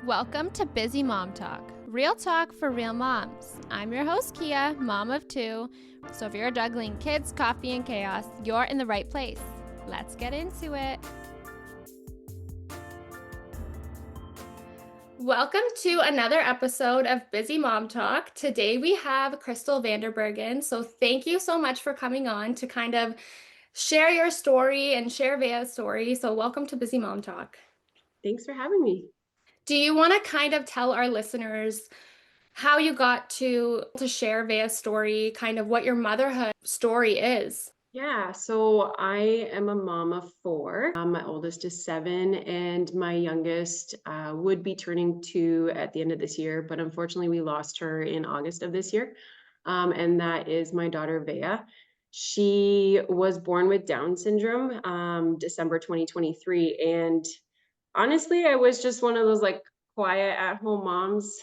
Welcome to Busy Mom Talk, real talk for real moms. I'm your host, Kia, mom of two. So if you're juggling kids, coffee, and chaos, you're in the right place. Let's get into it. Welcome to another episode of Busy Mom Talk. Today we have Krystal Vanderbruggen. So thank you so much for coming on to kind of share your story and share Veya's story. So welcome to Busy Mom Talk. Thanks for having me. Do you want to kind of tell our listeners how you got to share Veya's story, kind of what your motherhood story is? Yeah, so I am a mom of four. My oldest is 7, and my youngest would be turning 2 at the end of this year, but unfortunately, we lost her in August of this year. And that is my daughter, Veya. She was born with Down syndrome, December 2023. And honestly, I was just one of those like quiet at home moms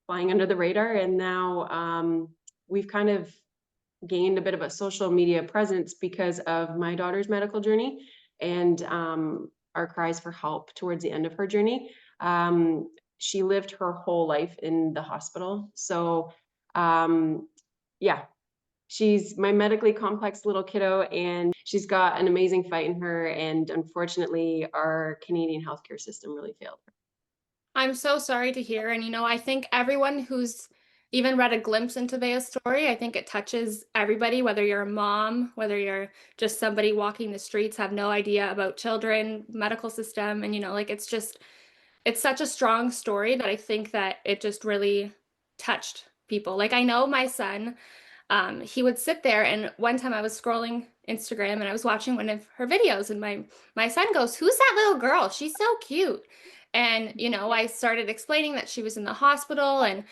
flying under the radar. And now we've kind of gained a bit of a social media presence because of my daughter's medical journey and our cries for help towards the end of her journey. She lived her whole life in the hospital. So, yeah, she's my medically complex little kiddo, and she's got an amazing fight in her. And unfortunately, our Canadian healthcare system really failed her. I'm so sorry to hear. And, I think everyone who's even read a glimpse into Veya's story, I think it touches everybody, whether you're a mom, whether you're just somebody walking the streets, have no idea about children, medical system. And, it's such a strong story that I think that it just really touched people. Like, I know my son, he would sit there, and one time I was scrolling Instagram and I was watching one of her videos, and my son goes, "Who's that little girl? She's so cute." And I started explaining that she was in the hospital, and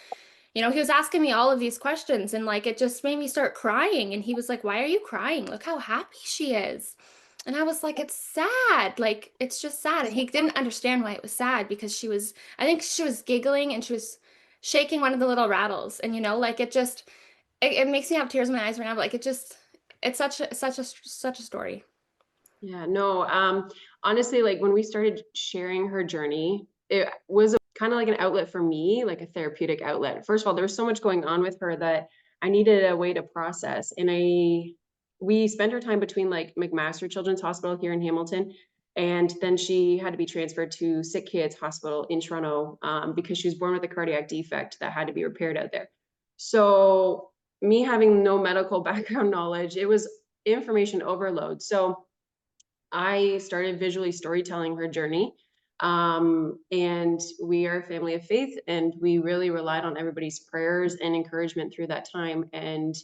he was asking me all of these questions, and like it just made me start crying. And he was like, "Why are you crying? Look how happy she is." And I was like, "It's sad. Like it's just sad." And he didn't understand why it was sad, because I think she was giggling and she was shaking one of the little rattles. And like it makes me have tears in my eyes right now. But like it's such a story. Yeah, no, honestly, like when we started sharing her journey, it was kind of like an outlet for me, like a therapeutic outlet. First of all, there was so much going on with her that I needed a way to process. And we spent her time between like McMaster Children's Hospital here in Hamilton, and then she had to be transferred to SickKids Hospital in Toronto, because she was born with a cardiac defect that had to be repaired out there. So me having no medical background knowledge, it was information overload. So I started visually storytelling her journey. And we are a family of faith, and we really relied on everybody's prayers and encouragement through that time. And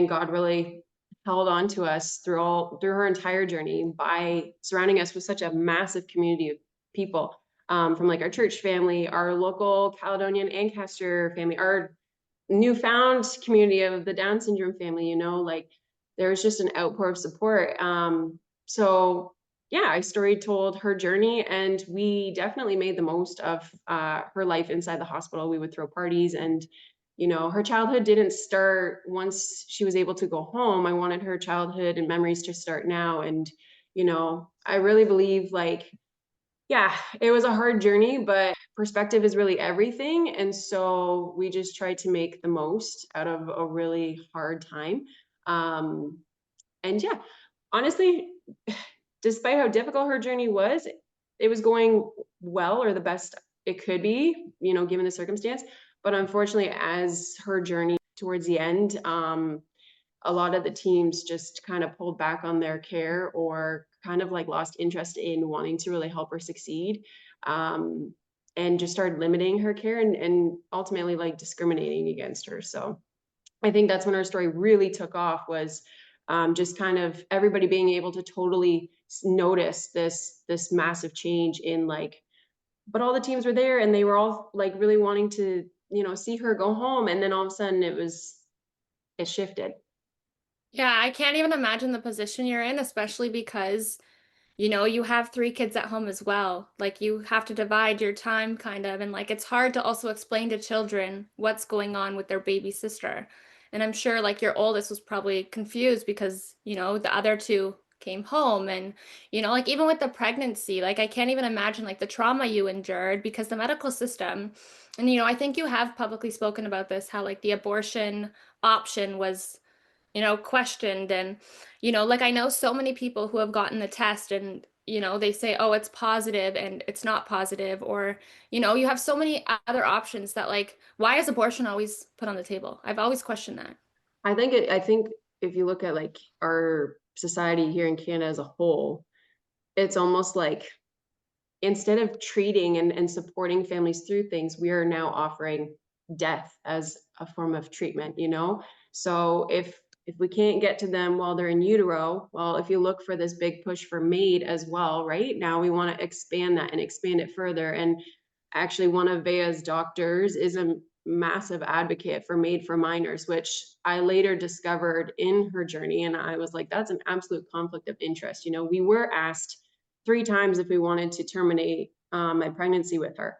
God really held on to us through her entire journey by surrounding us with such a massive community of people, from like our church family, our local Caledonian Ancaster family, our newfound community of the Down syndrome family, like there was just an outpour of support. So yeah, I story told her journey, and we definitely made the most of her life inside the hospital. We would throw parties, and her childhood didn't start once she was able to go home. I wanted her childhood and memories to start now. And I really believe, like, yeah, it was a hard journey, but perspective is really everything. And so we just tried to make the most out of a really hard time. Um, and yeah, honestly, despite how difficult her journey was, it was going well, or the best it could be, given the circumstance. But unfortunately, as her journey towards the end, a lot of the teams just kind of pulled back on their care, or kind of like lost interest in wanting to really help her succeed, um, and just started limiting her care, and ultimately like discriminating against her. So I think that's when our story really took off, was just kind of everybody being able to totally notice this massive change in, like, but all the teams were there and they were all like really wanting to see her go home, and then all of a sudden it shifted. Yeah, I can't even imagine the position you're in, especially because you have three kids at home as well. Like you have to divide your time kind of, and like it's hard to also explain to children what's going on with their baby sister. And I'm sure like your oldest was probably confused because, the other two came home. And, like even with the pregnancy, like I can't even imagine like the trauma you endured because the medical system, and, I think you have publicly spoken about this, how like the abortion option was, questioned. And, like I know so many people who have gotten the test and, they say, oh, it's positive and it's not positive. Or, you have so many other options that like, why is abortion always put on the table? I've always questioned that. I think if you look at like our society here in Canada as a whole, it's almost like instead of treating and supporting families through things, we are now offering death as a form of treatment, you know? So if we can't get to them while they're in utero, well, if you look for this big push for MAID as well, right? Now we want to expand that and expand it further. And actually one of Veya's doctors is a massive advocate for MAID for minors, which I later discovered in her journey. And I was like, that's an absolute conflict of interest. You know, we were asked 3 times if we wanted to terminate my pregnancy with her.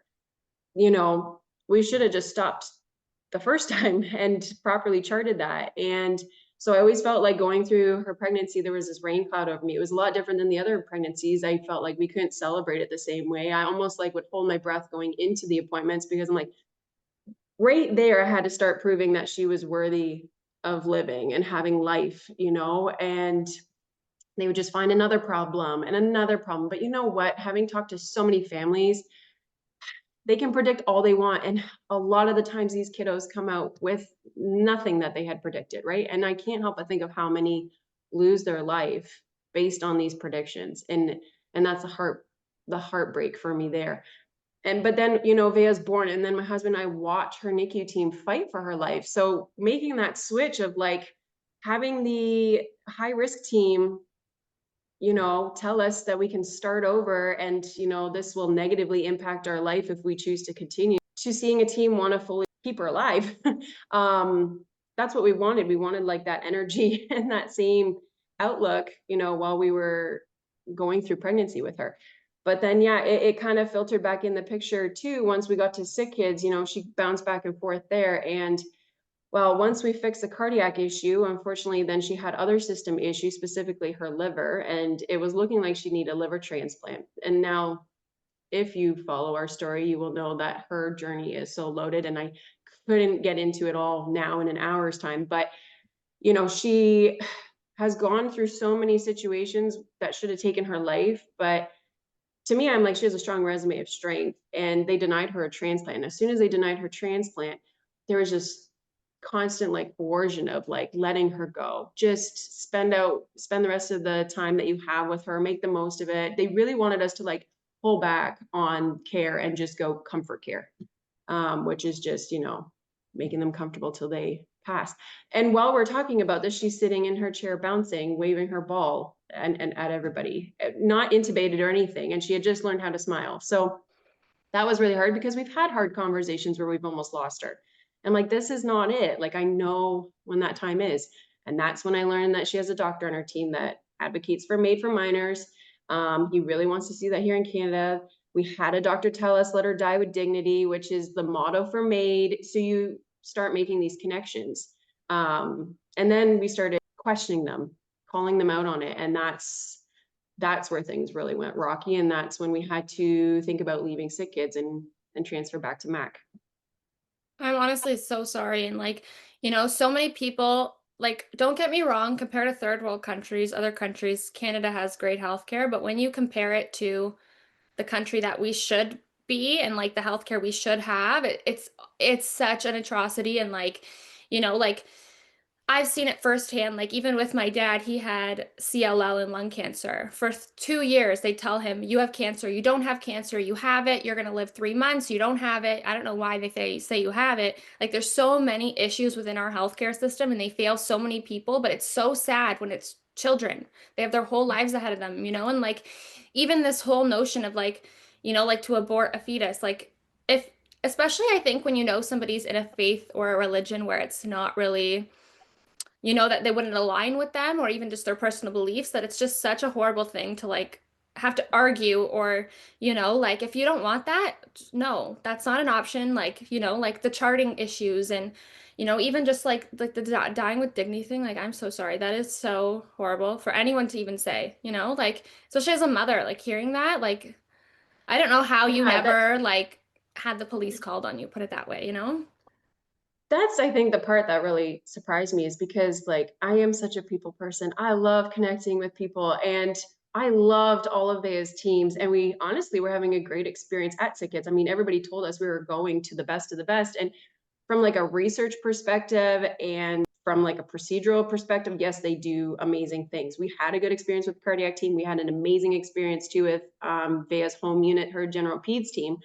You know, we should have just stopped the first time and properly charted that. And so I always felt like going through her pregnancy, there was this rain cloud over me. It was a lot different than the other pregnancies. I felt like we couldn't celebrate it the same way. I almost like would hold my breath going into the appointments because I'm like, right there, I had to start proving that she was worthy of living and having life, you know, and they would just find another problem and another problem. But you know what? Having talked to so many families, they can predict all they want. And a lot of the times these kiddos come out with nothing that they had predicted, right? And I can't help but think of how many lose their life based on these predictions. And that's the heartbreak for me there. And but then, you know, Veya's born, and then my husband and I watch her NICU team fight for her life. So making that switch of like having the high risk team, you know, tell us that we can start over and, you know, this will negatively impact our life if we choose to continue, to seeing a team want to fully keep her alive. um, that's what we wanted. We wanted like that energy and that same outlook, you know, while we were going through pregnancy with her. But then, yeah, it kind of filtered back in the picture too. Once we got to SickKids, you know, she bounced back and forth there. And well, once we fixed the cardiac issue, unfortunately, then she had other system issues, specifically her liver, and it was looking like she needed a liver transplant. And now, if you follow our story, you will know that her journey is so loaded, and I couldn't get into it all now in an hour's time. But, you know, she has gone through so many situations that should have taken her life. But to me, I'm like, she has a strong resume of strength, and they denied her a transplant. And as soon as they denied her transplant, there was just constant like coercion of like letting her go. Just spend the rest of the time that you have with her, make the most of it. They really wanted us to like pull back on care and just go comfort care, which is just, you know, making them comfortable till they pass. And while we're talking about this, she's sitting in her chair, bouncing, waving her ball and at everybody, not intubated or anything. And she had just learned how to smile. So that was really hard because we've had hard conversations where we've almost lost her. And like, this is not it. Like, I know when that time is. And that's when I learned that she has a doctor on her team that advocates for MAID for minors. He really wants to see that here in Canada. We had a doctor tell us, let her die with dignity, which is the motto for MAID. So you start making these connections. And then we started questioning them, calling them out on it. And that's where things really went rocky. And that's when we had to think about leaving SickKids and transfer back to Mac. I'm honestly so sorry. And like, so many people, like, don't get me wrong, compared to third world countries, other countries, Canada has great healthcare. But when you compare it to the country that we should be and like the healthcare we should have, it's such an atrocity. And like, like I've seen it firsthand. Like even with my dad, he had CLL and lung cancer. For 2 years, they tell him, "You have cancer. You don't have cancer. You have it. You're gonna live 3 months. You don't have it." I don't know why they say you have it. Like there's so many issues within our healthcare system, and they fail so many people. But it's so sad when it's children. They have their whole lives ahead of them, and like even this whole notion of like, like to abort a fetus, like if especially I think when somebody's in a faith or a religion where it's not really that they wouldn't align with them or even just their personal beliefs, that it's just such a horrible thing to like have to argue or, like if you don't want that, no, that's not an option. Like, like the charting issues and, You know, even just like the dying with dignity thing, like I'm so sorry. That is so horrible for anyone to even say, you know, like especially as a mother, like hearing that, like I don't know how you Yeah, never like had the police called on you, put it that way, you know? that's I think the part that really surprised me is because like I am such a people person. I love connecting with people and I loved all of those teams and we honestly were having a great experience at SickKids. I mean, everybody told us we were going to the best of the best. And from like a research perspective and from like a procedural perspective, yes, they do amazing things. We had a good experience with the cardiac team. We had an amazing experience too with Veya's home unit, her general peds team.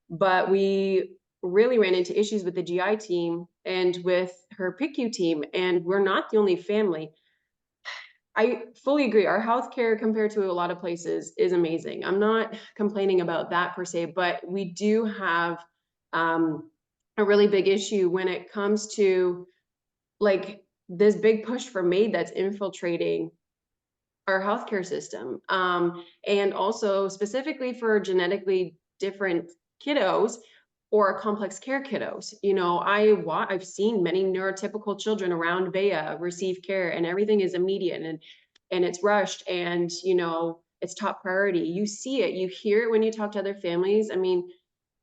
But we really ran into issues with the GI team and with her PICU team. And we're not the only family. I fully agree. Our healthcare compared to a lot of places is amazing. I'm not complaining about that per se, but we do have um, a really big issue when it comes to like this big push for MAID that's infiltrating our healthcare system. And also specifically for genetically different kiddos or complex care kiddos. You know, I've seen many neurotypical children around Veya receive care and everything is immediate and it's rushed and you know it's top priority. You see it, you hear it when you talk to other families. I mean,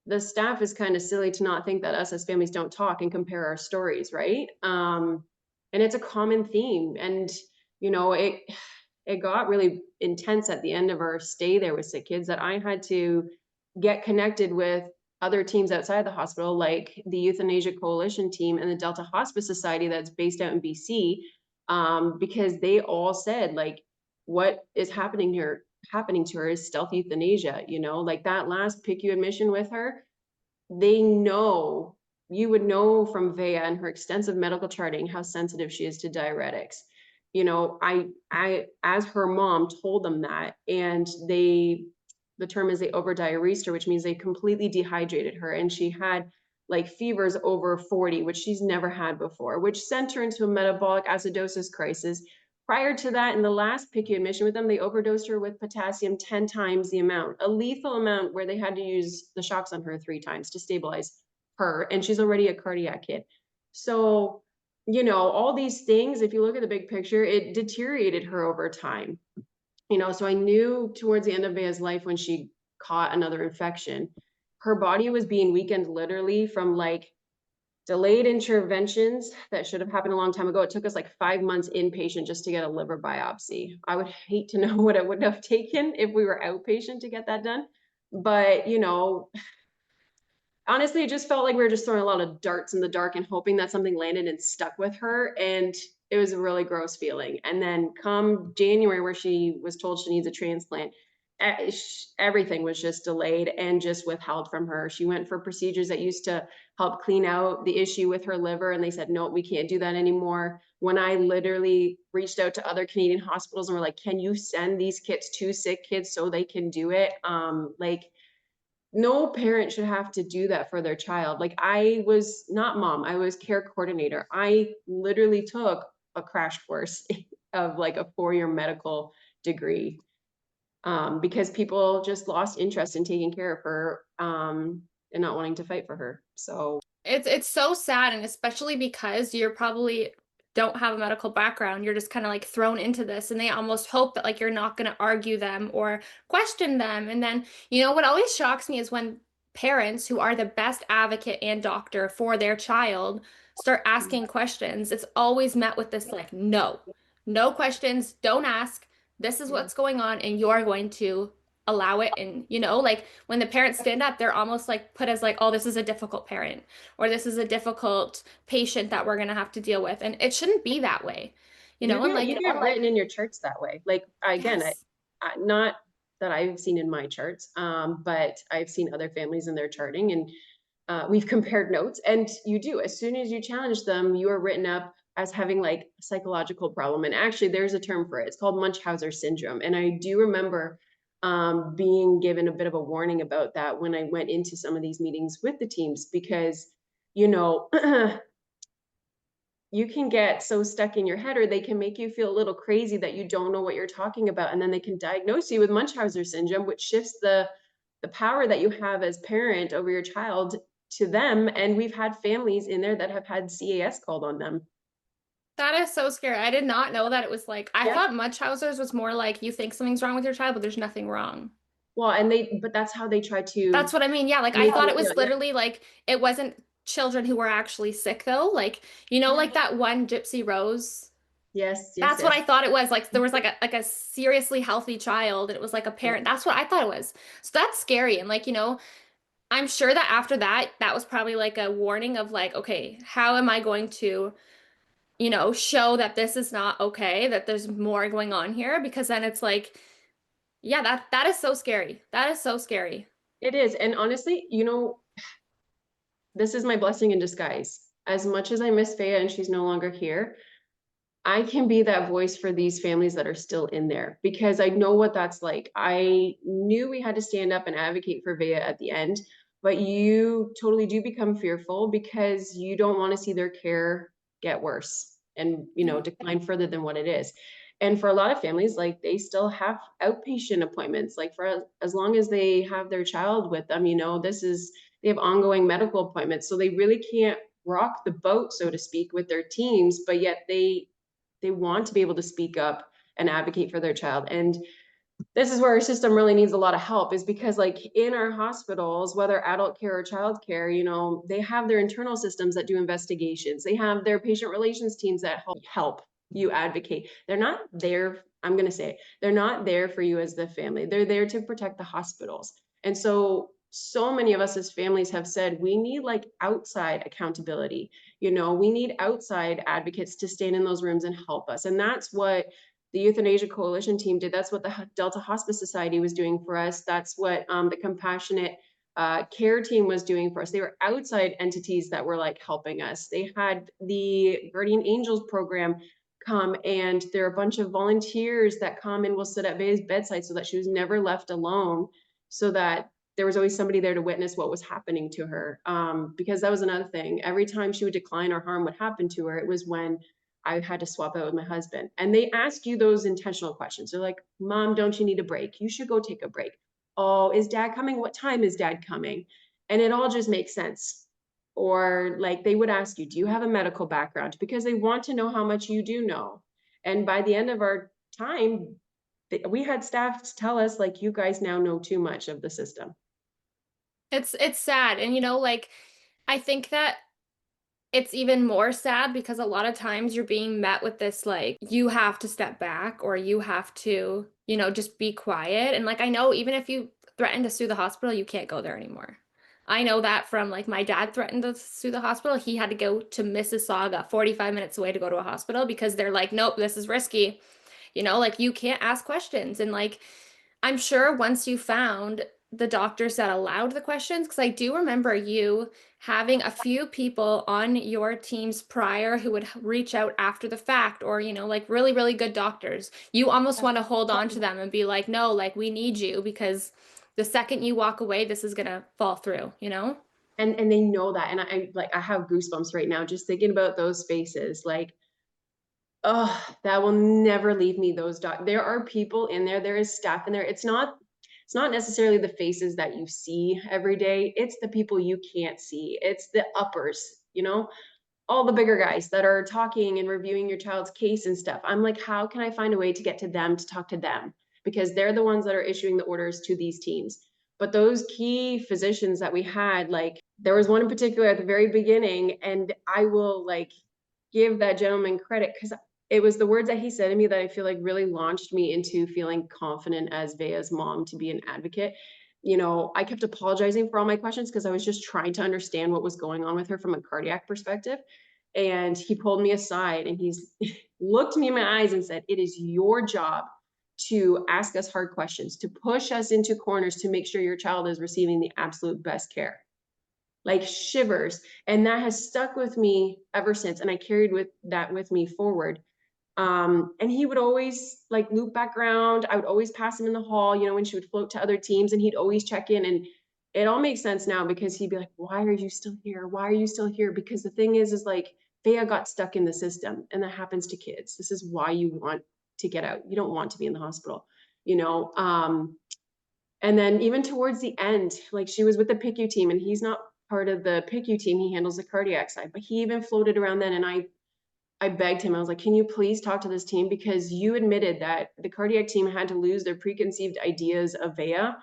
the staff is kind of silly to not think that us as families don't talk and compare our stories, right? And it's a common theme. And you know, it got really intense at the end of our stay there with SickKids that I had to get connected with other teams outside the hospital, like the Euthanasia Coalition team and the Delta Hospice Society that's based out in BC, because they all said like, what is happening to her is stealth euthanasia. You know, like that last PICU admission with her, they know, you would know from Veya and her extensive medical charting how sensitive she is to diuretics. You know, I as her mom told them that, and the term is they over diuresed her, which means they completely dehydrated her, and she had like fevers over 40, which she's never had before, which sent her into a metabolic acidosis crisis. Prior to that, in the last PICU admission with them, they overdosed her with potassium 10 times the amount, a lethal amount where they had to use the shocks on her 3 times to stabilize her. And she's already a cardiac kid. So, you know, all these things, if you look at the big picture, it deteriorated her over time. You know, so I knew towards the end of Veya's life when she caught another infection, her body was being weakened literally from like delayed interventions that should have happened a long time ago. It took us like 5 months inpatient just to get a liver biopsy. I would hate to know what it would have taken if we were outpatient to get that done. But, you know, honestly, it just felt like we were just throwing a lot of darts in the dark and hoping that something landed and stuck with her. And it was a really gross feeling. And then come January, where she was told she needs a transplant, everything was just delayed and just withheld from her. She went for procedures that used to help clean out the issue with her liver, and they said, no, we can't do that anymore. When I literally reached out to other Canadian hospitals and were like, can you send these kits to SickKids so they can do it? Like, no parent should have to do that for their child. Like I was not mom, I was care coordinator. I literally took a crash course of like a 4-year medical degree because people just lost interest in taking care of her and not wanting to fight for her. So It's so sad, and especially because you're probably don't have a medical background, you're just kind of like thrown into this, and they almost hope that like you're not going to argue them or question them. And then, you know, what always shocks me is when parents who are the best advocate and doctor for their child start asking questions. It's always met with this like, no, no questions, don't ask. This is yeah. what's going on, and you're going to allow it. And, you know, like when the parents stand up, they're almost like put as like, oh, this is a difficult parent or this is a difficult patient that we're going to have to deal with. And it shouldn't be that way, you know? And like, You get written in your charts that way. Like again, yes, not that I've seen in my charts, but I've seen other families in their charting, and we've compared notes. And you do, as soon as you challenge them, you are written up as having like a psychological problem. And actually, there's a term for it. It's called Munchausen syndrome. And I do remember being given a bit of a warning about that when I went into some of these meetings with the teams because, you know. You can get so stuck in your head or they can make you feel a little crazy that you don't know what you're talking about, and then they can diagnose you with Munchausen syndrome, which shifts the power that you have as parent over your child to them. And we've had families in there that have had CAS called on them. That is so scary. I did not know that it was like, I Yeah. thought Munchausen's was more like you think something's wrong with your child, but there's nothing wrong. Well, but that's how they try That's to what I mean. Yeah, like I make thought you it feel. was Yeah. literally like it wasn't children who were actually sick though. Like, you know, Yeah. like that one Gypsy Rose. Yes, yes, That's what yes. I thought it was. Like there was like a seriously healthy child and it was like a Yeah. parent. That's what I thought it was. So that's scary. And like, you know, I'm sure that after that, that was probably like a warning of like, okay, how am I going to, you know, show that this is not okay, that there's more going on here? Because then it's like, yeah, that is so scary. That is so scary. It is. And honestly, this is my blessing in disguise. As much as I miss Veya and she's no longer here, I can be that voice for these families that are still in there because I know what that's like. I knew we had to stand up and advocate for Veya at the end, but you totally do become fearful because you don't want to see their care get worse and, Yeah. decline further than what it is. And for a lot of families, like they still have outpatient appointments, like for as long as they have their child with them, they have ongoing medical appointments. So they really can't rock the boat, so to speak, with their teams, but yet they want to be able to speak up and advocate for their child. And this is where our system really needs a lot of help is because like in our hospitals, whether adult care or child care, they have their internal systems that do investigations. They have their patient relations teams that help you advocate. They're not there, I'm going to say, they're not there for you as the family. They're there to protect the hospitals. And so many of us as families have said we need like outside accountability. We need outside advocates to stand in those rooms and help us. And that's what the Euthanasia Coalition team did. That's what the Delta Hospice Society was doing for us. That's what the Compassionate Care team was doing for us. They were outside entities that were like helping us. They had the Guardian Angels program come, and there are a bunch of volunteers that come and will sit at Veya's bedside so that she was never left alone, so that there was always somebody there to witness what was happening to her. Because that was another thing. Every time she would decline or harm would happen to her, it was when I had to swap out with my husband. And they ask you those intentional questions. They're like, Mom, don't you need a break? You should go take a break. Oh, is dad coming? What time is dad coming? And it all just makes sense. Or like they would ask you, do you have a medical background? Because they want to know how much you do know. And by the end of our time, we had staff tell us, like, you guys now know too much of the system. It's sad. And you know, like I think that it's even more sad because a lot of times you're being met with this like you have to step back or you have to, you know, just be quiet. And like I know even if you threaten to sue the hospital, you can't go there anymore. I know that from like my dad threatened to sue the hospital. He had to go to Mississauga, 45 minutes away to go to a hospital because they're like, nope, this is risky. You know, like you can't ask questions. And like I'm sure once you found the doctors that allowed the questions, because I do remember you having a few people on your teams prior who would reach out after the fact, or, you know, like really, really good doctors. You almost want to hold on to them and be like, no, like we need you because the second you walk away, this is gonna fall through, you know? And they know that. And I have goosebumps right now just thinking about those faces. Like, oh, that will never leave me. There are people in there, there is staff in there. It's not necessarily the faces that you see every day. It's the people you can't see. It's the uppers, all the bigger guys that are talking and reviewing your child's case and stuff. I'm like, how can I find a way to get to them to talk to them? Because they're the ones that are issuing the orders to these teams. But those key physicians that we had, like there was one in particular at the very beginning, and I will like give that gentleman credit because it was the words that he said to me that I feel like really launched me into feeling confident as Veya's mom to be an advocate. I kept apologizing for all my questions because I was just trying to understand what was going on with her from a cardiac perspective. And he pulled me aside and he's looked me in my eyes and said, "It is your job to ask us hard questions, to push us into corners to make sure your child is receiving the absolute best care." Like shivers. And that has stuck with me ever since. And I carried with me forward. And he would always like loop back around. I would always pass him in the hall, when she would float to other teams, and he'd always check in. And it all makes sense now because he'd be like, "Why are you still here? Why are you still here?" Because the thing is like Veya got stuck in the system, and that happens to kids. This is why you want to get out. You don't want to be in the hospital, you know. And then even towards the end, like she was with the PICU team, and he's not part of the PICU team. He handles the cardiac side, but he even floated around then. And I begged him, I was like, can you please talk to this team? Because you admitted that the cardiac team had to lose their preconceived ideas of Veya,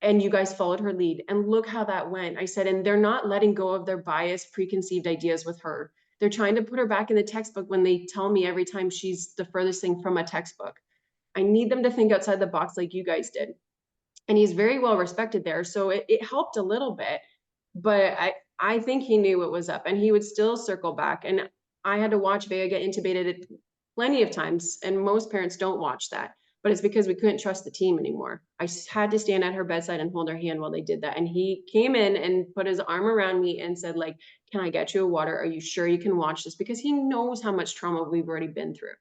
and you guys followed her lead. And look how that went. I said, and they're not letting go of their biased, preconceived ideas with her. They're trying to put her back in the textbook when they tell me every time she's the furthest thing from a textbook. I need them to think outside the box like you guys did. And he's very well respected there. So it helped a little bit, but I think he knew what was up, and he would still circle back. And I had to watch Veya get intubated plenty of times, and most parents don't watch that, but it's because we couldn't trust the team anymore. I had to stand at her bedside and hold her hand while they did that. And he came in and put his arm around me and said, like, can I get you a water? Are you sure you can watch this? Because he knows how much trauma we've already been through.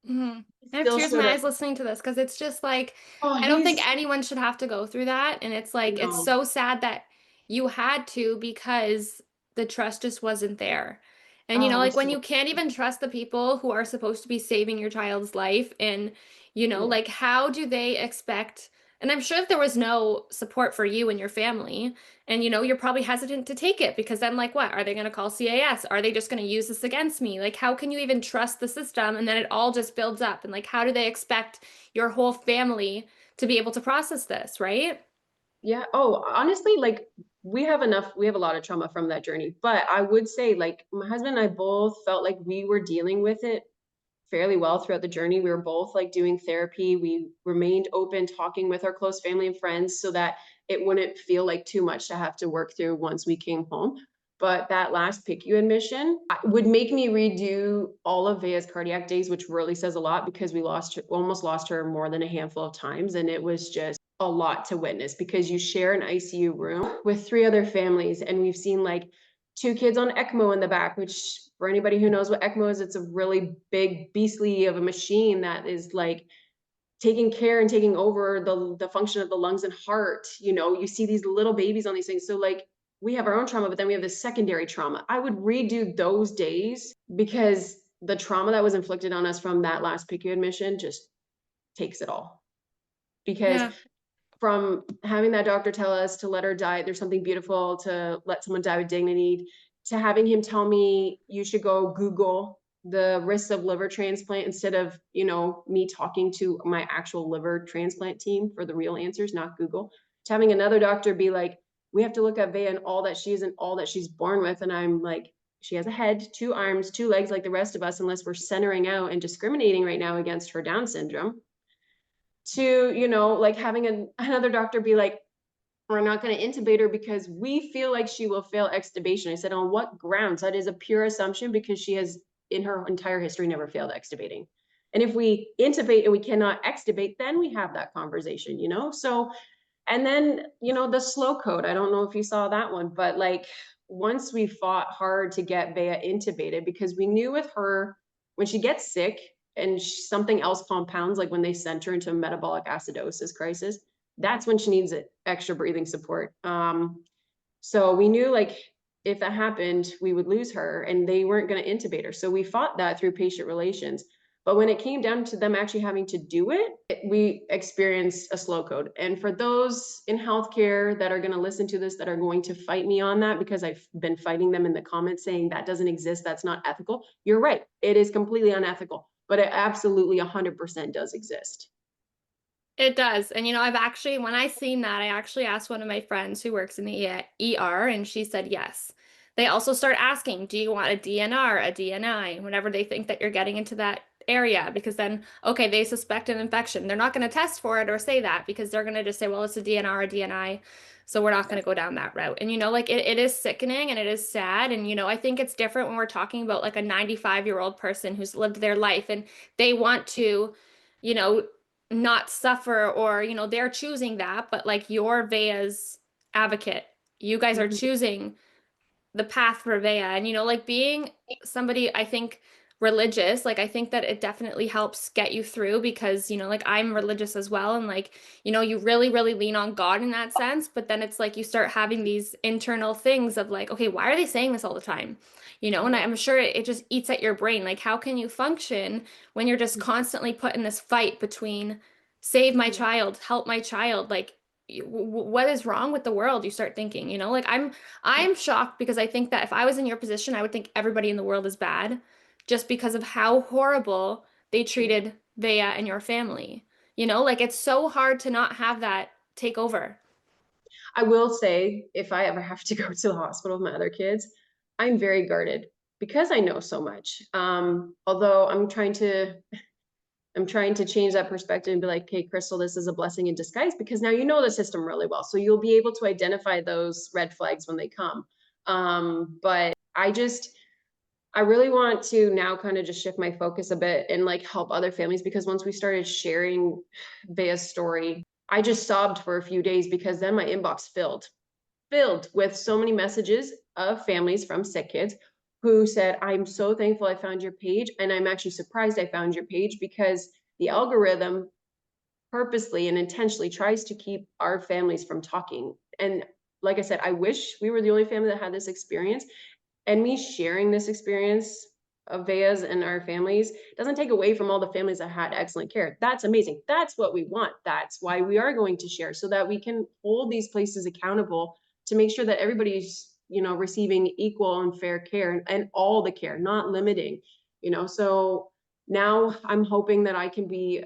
Hmm. I have Still tears in sort my of, eyes listening to this because it's just like, oh, I don't think he's, anyone should have to go through that. And it's like, it's no, so sad that you had to because the trust just wasn't there. And, oh, I'm like when so, you can't even trust the people who are supposed to be saving your child's life, and, yeah. like how do they expect? And I'm sure if there was no support for you and your family, and you're probably hesitant to take it because then, like, what? Are they going to call CAS? Are they just going to use this against me? Like, how can you even trust the system? And then it all just builds up. And, like, how do they expect your whole family to be able to process this, right? Yeah. Oh, honestly, like we have a lot of trauma from that journey. But I would say, like, my husband and I both felt like we were dealing with it fairly well throughout the journey. We were both like doing therapy. We remained open, talking with our close family and friends so that it wouldn't feel like too much to have to work through once we came home. But that last PICU admission would make me redo all of Veya's cardiac days, which really says a lot because we lost her, almost lost her more than a handful of times. And it was just a lot to witness because you share an ICU room with three other families. And we've seen like two kids on ECMO in the back, which for anybody who knows what ECMO is, it's a really big beastly of a machine that is like taking care and taking over the function of the lungs and heart. You see these little babies on these things. So like we have our own trauma, but then we have this secondary trauma. I would redo those days because the trauma that was inflicted on us from that last PICU admission just takes it all. Because Yeah. from having that doctor tell us to let her die, there's something beautiful to let someone die with dignity, to having him tell me you should go Google the risks of liver transplant instead of, me talking to my actual liver transplant team for the real answers, not Google. To having another doctor be like, we have to look at Veya and all that she is and all that she's born with. And I'm like, she has a head, two arms, two legs like the rest of us, unless we're centering out and discriminating right now against her Down syndrome. To, like having another doctor be like, we're not going to intubate her because we feel like she will fail extubation. I said, on what grounds? That is a pure assumption because she has, in her entire history, never failed extubating. And if we intubate and we cannot extubate, then we have that conversation. So, and then, the slow code. I don't know if you saw that one, but like once we fought hard to get Veya intubated because we knew with her, when she gets sick and something else compounds, like when they sent her into a metabolic acidosis crisis, that's when she needs extra breathing support. So we knew like if that happened, we would lose her and they weren't going to intubate her. So we fought that through patient relations. But when it came down to them actually having to do it, we experienced a slow code. And for those in healthcare that are going to listen to this, that are going to fight me on that, because I've been fighting them in the comments saying that doesn't exist, that's not ethical. You're right. It is completely unethical, but it absolutely 100% does exist. It does. And I've actually, when I seen that, I actually asked one of my friends who works in the ER, and she said yes. They also start asking, do you want a DNR, a DNI, whenever they think that you're getting into that area? Because then, okay, they suspect an infection. They're not going to test for it or say that because they're going to just say, well, it's a DNR, a DNI. So we're not going to go down that route. And like it is sickening and it is sad. And I think it's different when we're talking about like a 95-year-old person who's lived their life and they want to, you know, not suffer, or they're choosing that, but like you're Veya's advocate, you guys are Mhm. choosing the path for Veya. And like being somebody, I think, religious, like I think that it definitely helps get you through because like I'm religious as well, and like you really really lean on God in that sense, but then it's like you start having these internal things of like, okay, why are they saying this all the time? And Yeah. I'm sure it just eats at your brain. Like how can you function when you're just constantly put in this fight between save my Mhm. child, help my child, like what is wrong with the world? You start thinking, like I'm shocked because I think that if I was in your position, I would think everybody in the world is bad just because of how horrible they treated Veya and your family. Like it's so hard to not have that take over. I will say, if I ever have to go to the hospital with my other kids, I'm very guarded because I know so much. Although I'm trying to change that perspective and be like, hey, Krystal, this is a blessing in disguise because now you know the system really well. So you'll be able to identify those red flags when they come. But I really want to now kind of just shift my focus a bit and like help other families because once we started sharing Veya's story, I just sobbed for a few days because then my inbox filled with so many messages of families from sick kids who said, I'm so thankful I found your page. And I'm actually surprised I found your page because the algorithm purposely and intentionally tries to keep our families from talking. And like I said, I wish we were the only family that had this experience. And me sharing this experience of Veya's and our families doesn't take away from all the families that had excellent care. That's amazing. That's what we want. That's why we are going to share so that we can hold these places accountable to make sure that everybody's, receiving equal and fair care and all the care, not limiting, so now I'm hoping that I can be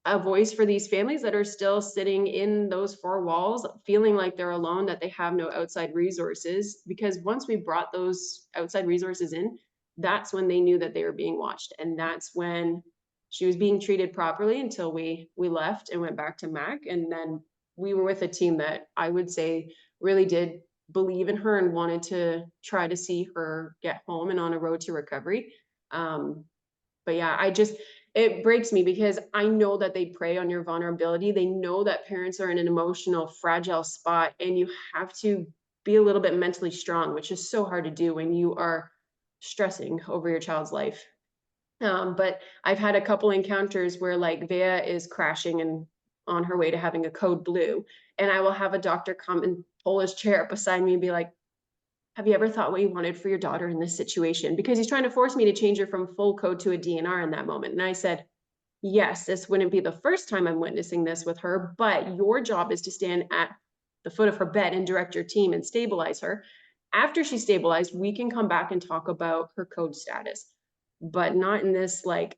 a voice for these families that are still sitting in those four walls, feeling like they're alone, that they have no outside resources. Because once we brought those outside resources in, that's when they knew that they were being watched. And that's when she was being treated properly until we left and went back to Mac. And then we were with a team that I would say really did believe in her and wanted to try to see her get home and on a road to recovery. But yeah, it breaks me because I know that they prey on your vulnerability. They know that parents are in an emotional, fragile spot, and you have to be a little bit mentally strong, which is so hard to do when you are stressing over your child's life. But I've had a couple encounters where like Veya is crashing and on her way to having a code blue, and I will have a doctor come and pull his chair up beside me and be like, have you ever thought what you wanted for your daughter in this situation? Because he's trying to force me to change her from full code to a DNR in that moment. And I said, yes, this wouldn't be the first time I'm witnessing this with her, but your job is to stand at the foot of her bed and direct your team and stabilize her. After she's stabilized, we can come back and talk about her code status, but not in this like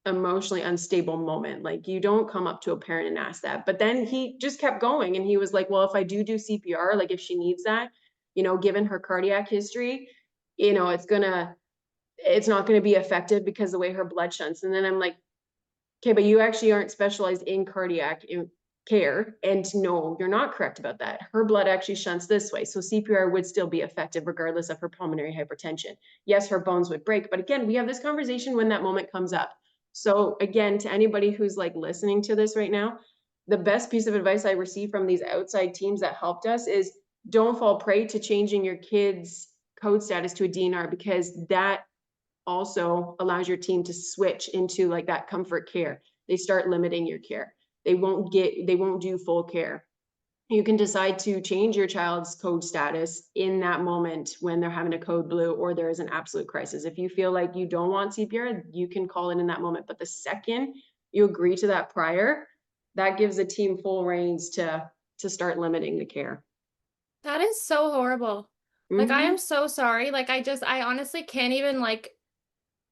emotionally unstable moment. Like you don't come up to a parent and ask that. But then he just kept going and he was like, well, if I do CPR, like if she needs that, given her cardiac history, it's not going to be effective because the way her blood shunts. And then I'm like, okay, but you actually aren't specialized in cardiac care. And no, you're not correct about that. Her blood actually shunts this way. So CPR would still be effective regardless of her pulmonary hypertension. Yes, her bones would break. But again, we have this conversation when that moment comes up. So again, to anybody who's like listening to this right now, the best piece of advice I received from these outside teams that helped us is don't fall prey to changing your kids' code status to a DNR because that also allows your team to switch into like that comfort care. They start limiting your care. They won't do full care. You can decide to change your child's code status in that moment when they're having a code blue or there is an absolute crisis. If you feel like you don't want CPR, you can call it in that moment. But the second you agree to that prior, that gives the team full reins to start limiting the care. That is so horrible. Like I am Mm-hmm. so sorry. Like I honestly can't even like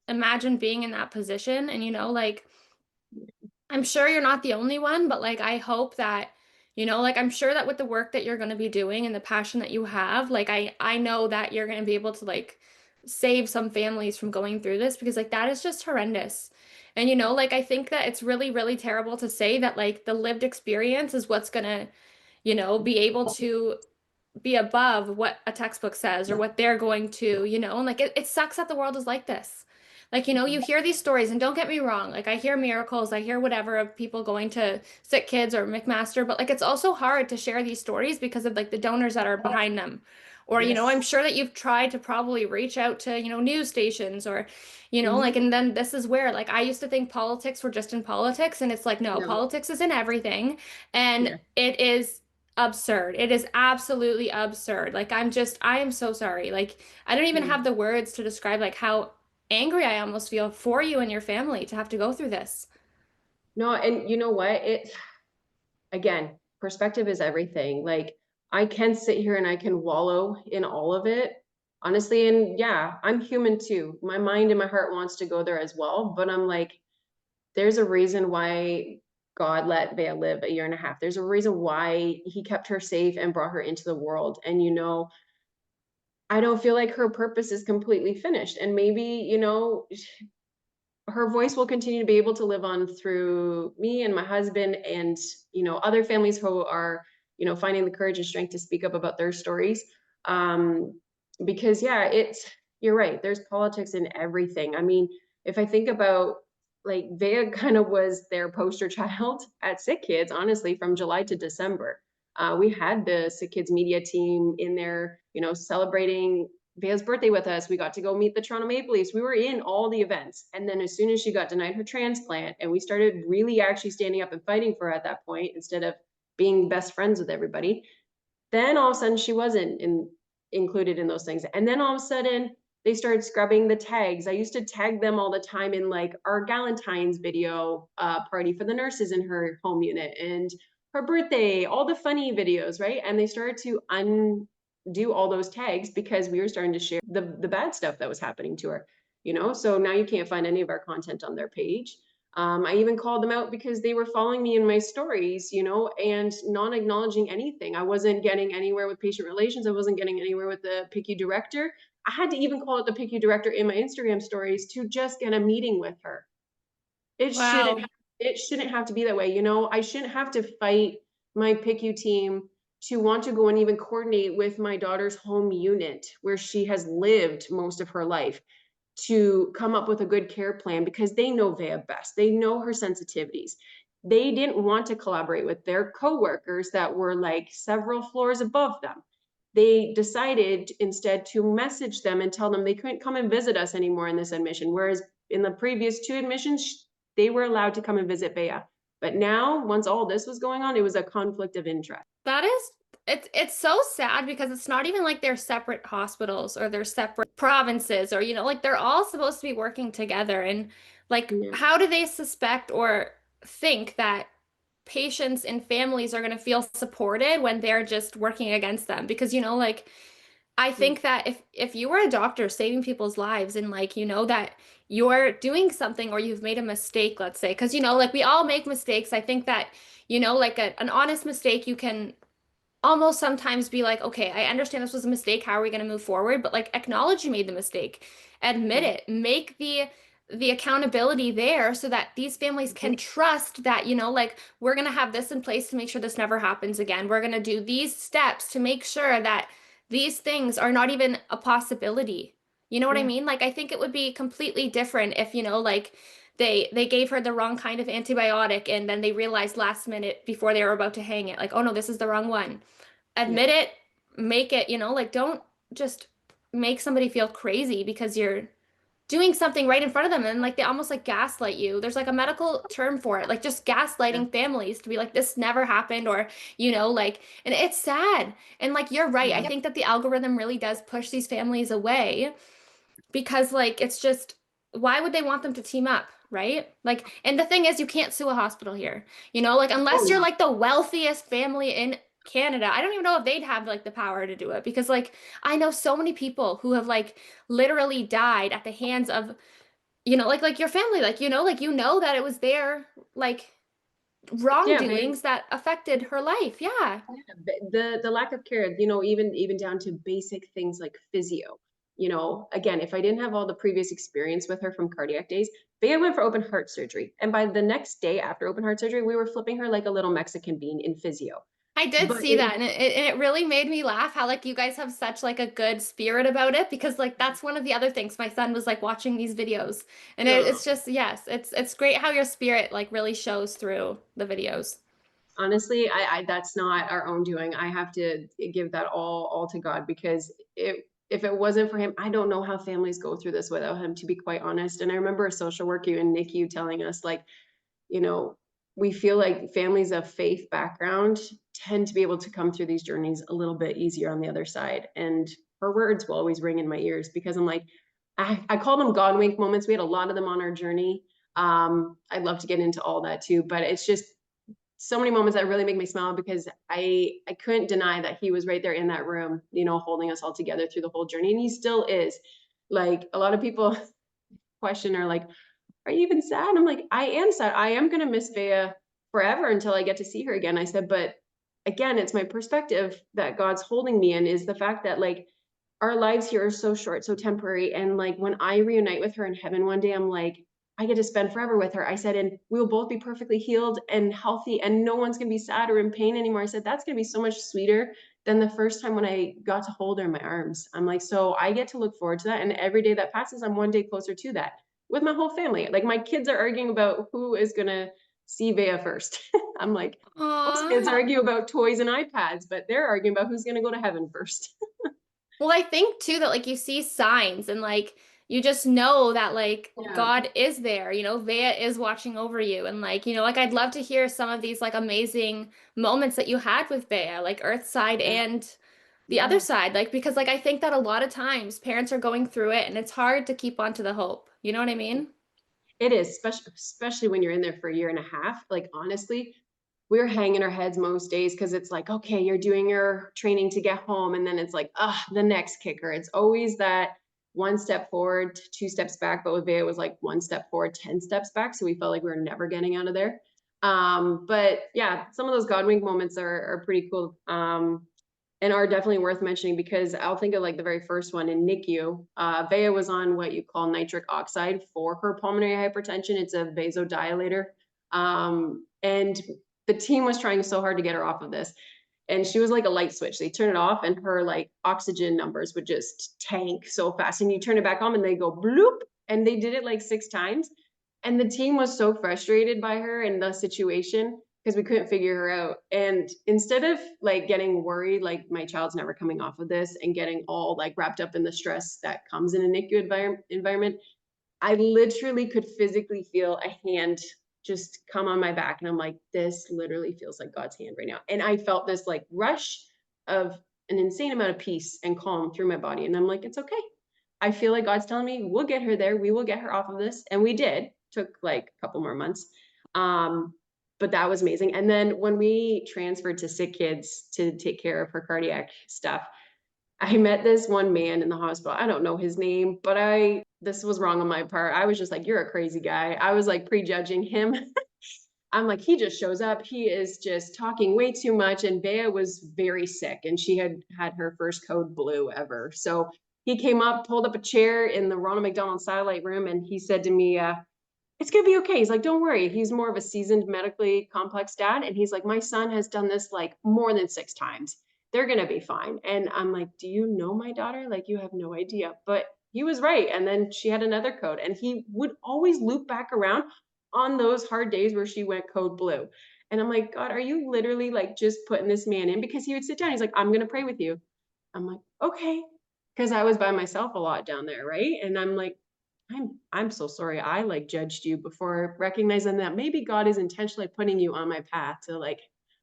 imagine being in that position. And like I'm sure you're not the only one, but like I hope that, like I'm sure that with the work that you're going to be doing and the passion that you have, like I know that you're going to be able to like save some families from going through this because like that is just horrendous. And like I think that it's really, really terrible to say that like the lived experience is what's going to, be able to be above what a textbook says or what they're going to, and like it sucks that the world is like this. Like, you hear these stories, and don't get me wrong, like I hear miracles, I hear whatever of people going to SickKids or McMaster, but like it's also hard to share these stories because of like the donors that are behind them. Or, I'm Yes. sure that you've tried to probably reach out to, news stations or, like, Mm-hmm. and then this is where, like, I used to think politics were just in politics, and it's like, no, No. politics is in everything. And Yeah. it is absurd. It is absolutely absurd. Like I am so sorry. Like I don't even Yeah. have the words to describe like how angry I almost feel for you and your family to have to go through this. No, and you know what? Again, perspective is everything. Like I can sit here and I can wallow in all of it, honestly. And yeah, I'm human too. My mind and my heart wants to go there as well. But I'm like, there's a reason why God let Veya live a year and a half. There's a reason why he kept her safe and brought her into the world. And, I don't feel like her purpose is completely finished. And maybe, her voice will continue to be able to live on through me and my husband and other families who are finding the courage and strength to speak up about their stories. um because yeah, you're right, there's politics in everything. I mean, if I think about, like, Vea kind of was their poster child at SickKids, honestly, from July to December. We had the SickKids media team in there, celebrating Vea's birthday with us. We got to go meet the Toronto Maple Leafs. We were in all the events. And then as soon as she got denied her transplant, and we started really actually standing up and fighting for her at that point, instead of being best friends with everybody, then all of a sudden she wasn't included in those things. And then all of a sudden they started scrubbing the tags. I used to tag them all the time in like our Galentine's video party for the nurses in her home unit, and her birthday, all the funny videos, right? And they started to undo all those tags because we were starting to share the bad stuff that was happening to her, So now you can't find any of our content on their page. I even called them out because they were following me in my stories, and not acknowledging anything. I wasn't getting anywhere with patient relations. I wasn't getting anywhere with the PICU director. I had to even call out the PICU director in my Instagram stories to just get a meeting with her. It shouldn't Wow. it shouldn't have to be that way. I shouldn't have to fight my PICU team to want to go and even coordinate with my daughter's home unit where she has lived most of her life, to come up with a good care plan, because they know Veya best. They know her sensitivities. They didn't want to collaborate with their coworkers that were like several floors above them. They decided instead to message them and tell them they couldn't come and visit us anymore in this admission. Whereas in the previous two admissions, they were allowed to come and visit Veya. But now, once all this was going on, it was a conflict of interest. That is, it's so sad because it's not even like they're separate hospitals or they're separate provinces, or like they're all supposed to be working together. And like, Yeah. how do they suspect or think that patients and families are going to feel supported when they're just working against them? Because like, I think that if you were a doctor saving people's lives, and like that you're doing something or you've made a mistake, let's say, because like we all make mistakes. I think that like an honest mistake, you can almost sometimes be like, okay, I understand this was a mistake. How are we going to move forward? But like, acknowledge you made the mistake, admit Yeah. it, make the accountability there so that these families can trust that, like, we're going to have this in place to make sure this never happens again. We're going to do these steps to make sure that these things are not even a possibility. You know what I Yeah. mean? Like, I think it would be completely different if, like, they gave her the wrong kind of antibiotic and then they realized last minute before they were about to hang it, like, oh no, this is the wrong one. Yeah. Admit it, make it, like, don't just make somebody feel crazy because you're doing something right in front of them, and like they almost like gaslight you. There's like a medical term for it, like just Yeah. gaslighting families to be like, this never happened, or like, and it's sad. And like, you're right. I Yeah. think that the algorithm really does push these families away because like it's just, why would they want them to team up, right? Like, and the thing is, you can't sue a hospital here, like, Oh unless you're no. like the wealthiest family in Canada. I don't even know if they'd have like the power to do it, because like I know so many people who have like literally died at the hands of, like your family, like, that it was their like Yeah. wrongdoings that affected her life. Yeah. The lack of care, even down to basic things like physio. Again, if I didn't have all the previous experience with her from cardiac days, Bea went for open heart surgery, and by the next day after open heart surgery, we were flipping her like a little Mexican bean in physio. I did But see that, and it really made me laugh how like you guys have such like a good spirit about it, because like that's one of the other things my son was like watching these videos, and no, it's just, yes, it's great how your spirit like really shows through the videos. honestly, I that's not our own doing. I have to give that all to God, because if it wasn't for him, I don't know how families go through this without him, to be quite honest. And I remember a social worker in NICU telling us, like, you know, we feel like families of faith background tend to be able to come through these journeys a little bit easier on the other side. And her words will always ring in my ears, because I'm like, I call them God wink moments. We had a lot of them on our journey. I'd love to get into all that too, but it's just so many moments that really make me smile because I couldn't deny that he was right there in that room, you know, holding us all together through the whole journey. And he still is. Like a lot of people question are like, are you even sad? I'm like, I am sad. I am gonna miss Veya forever until I get to see her again. I said, but again, it's my perspective that God's holding me in is the fact that like our lives here are so short, so temporary. And like when I reunite with her in heaven one day, I'm like, I get to spend forever with her. I said, and we'll both be perfectly healed and healthy, and no one's gonna be sad or in pain anymore. I said, that's gonna be so much sweeter than the first time when I got to hold her in my arms. I'm like, so I get to look forward to that. And every day that passes, I'm one day closer to that with my whole family. Like my kids are arguing about who is gonna see Veya first. I'm like, most Aw. kids argue about toys and iPads, but they're arguing about who's gonna go to heaven first. Well, I think too that like you see signs and like you just know that like Yeah. God is there, Vea is watching over you. And like, like I'd love to hear some of these like amazing moments that you had with Vea, like Earthside Yeah. and the other Yeah. side. Like, because like I think that a lot of times parents are going through it and it's hard to keep on to the hope. You know what I mean? It is, especially when you're in there for a year and a half. Like honestly, we're hanging our heads most days because it's like, okay, you're doing your training to get home, and then it's like, the next kicker. It's always that one step forward, two steps back. But with Veya, it was like one step forward, 10 steps back. So we felt like we were never getting out of there. But yeah, some of those God wink moments are pretty cool. And are definitely worth mentioning because I'll think of like the very first one in NICU. Veya was on what you call nitric oxide for her pulmonary hypertension. It's a vasodilator. And the team was trying so hard to get her off of this. And she was like a light switch. They turn it off and her like oxygen numbers would just tank so fast. And you turn it back on and they go bloop. And they did it like 6 times. And the team was so frustrated by her and the situation because we couldn't figure her out. And instead of like getting worried, like my child's never coming off of this and getting all like wrapped up in the stress that comes in a NICU environment, I literally could physically feel a hand just come on my back. And I'm like, this literally feels like God's hand right now. And I felt this like rush of an insane amount of peace and calm through my body. And I'm like, it's okay. I feel like God's telling me we'll get her there. We will get her off of this. And we did. Took like a couple more months. Um, but that was amazing. And then when we transferred to SickKids to take care of her cardiac stuff, I met this one man in the hospital. I don't know his name, but this was wrong on my part. I was just like, you're a crazy guy. I was like prejudging him. I'm like, he just shows up. He is just talking way too much. And Veya was very sick and she had had her first code blue ever. So he came up, pulled up a chair in the Ronald McDonald satellite room, and he said to me, it's gonna be okay. He's like, don't worry. He's more of a seasoned medically complex dad. And he's like, my son has done this like more than 6 times. They're gonna be fine. And I'm like, do you know my daughter? Like, you have no idea. But he was right. And then she had another code. And he would always loop back around on those hard days where she went code blue. And I'm like, God, are you literally like just putting this man in? Because he would sit down, he's like, I'm gonna pray with you. I'm like, okay. Because I was by myself a lot down there, right? And I'm like, I'm so sorry. I like judged you before recognizing that maybe God is intentionally putting you on my path to like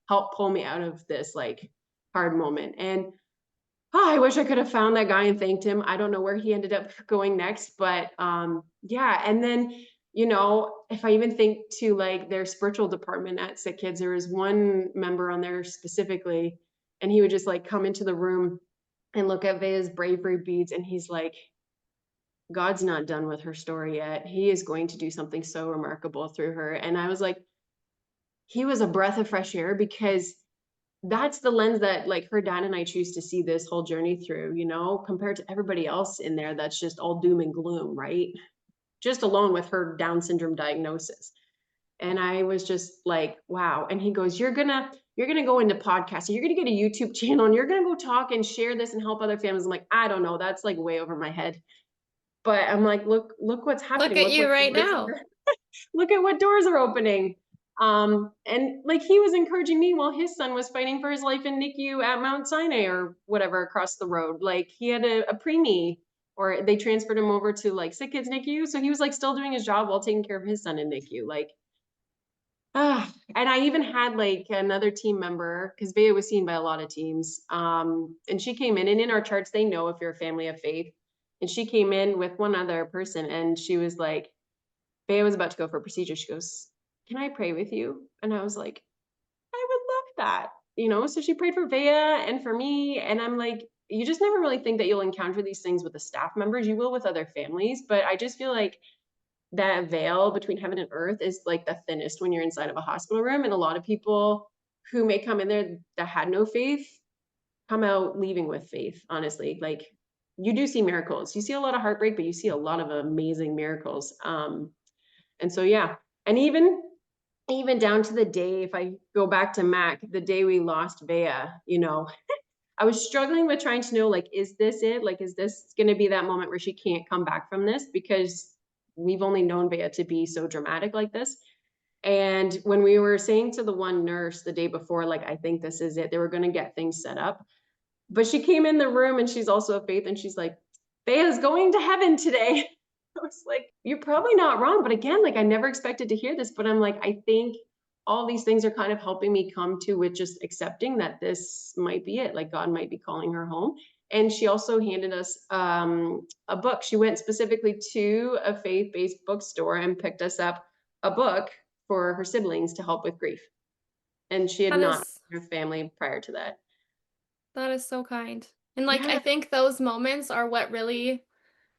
help pull me out of this like hard moment. And I wish I could have found that guy and thanked him. I don't know where he ended up going next, but yeah. And then, if I even think to like their spiritual department at SickKids, there was one member on there specifically, and he would just like come into the room and look at Veya's bravery beads, and he's like, God's not done with her story yet. He is going to do something so remarkable through her. And I was like, he was a breath of fresh air because that's the lens that like her dad and I choose to see this whole journey through, compared to everybody else in there that's just all doom and gloom, right? Just alone with her Down syndrome diagnosis. And I was just like, wow. And he goes, you're gonna go into podcasting, you're gonna get a YouTube channel, and you're gonna go talk and share this and help other families. I'm like, I don't know. That's like way over my head. But I'm like, look what's Look happening. at Look you what right doors now. are, look at what doors are opening. And like he was encouraging me while his son was fighting for his life in NICU at Mount Sinai or whatever across the road. Like he had a preemie, or they transferred him over to like SickKids NICU. So he was like still doing his job while taking care of his son in NICU. Like, and I even had like another team member because Veya was seen by a lot of teams. And she came in, and in our charts, they know if you're a family of faith. And she came in with one other person, and she was like, Veya was about to go for a procedure. She goes, can I pray with you? And I was like, that, you know? So she prayed for Veya and for me. And I'm like, you just never really think that you'll encounter these things with the staff members. You will with other families. But I just feel like that veil between heaven and earth is like the thinnest when you're inside of a hospital room. And a lot of people who may come in there that had no faith come out leaving with faith, honestly. Like you do see miracles. You see a lot of heartbreak, but you see a lot of amazing miracles. And so yeah. And even down to the day, if I go back to Mac, the day we lost Veya, you know, I was struggling with trying to know, like, is this it? Like, is this going to be that moment where she can't come back from this? Because we've only known Veya to be so dramatic like this. And when we were saying to the one nurse the day before, like, I think this is it, they were going to get things set up. But she came in the room and she's also a faith and she's like, Veya's going to heaven today. I was like, you're probably not wrong. But again, like I never expected to hear this, but I'm like, I think all these things are kind of helping me come to with just accepting that this might be it. Like God might be calling her home. And she also handed us a book. She went specifically to a faith-based bookstore and picked us up a book for her siblings to help with grief. And she had That not is her family prior to that. that is so kind. And like I Yeah. think those moments are what really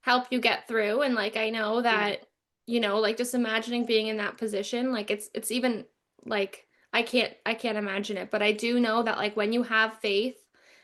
help you get through. And like I know Yeah. that, like just imagining being in that position, like it's even like I can't imagine it, but I do know that like when you have faith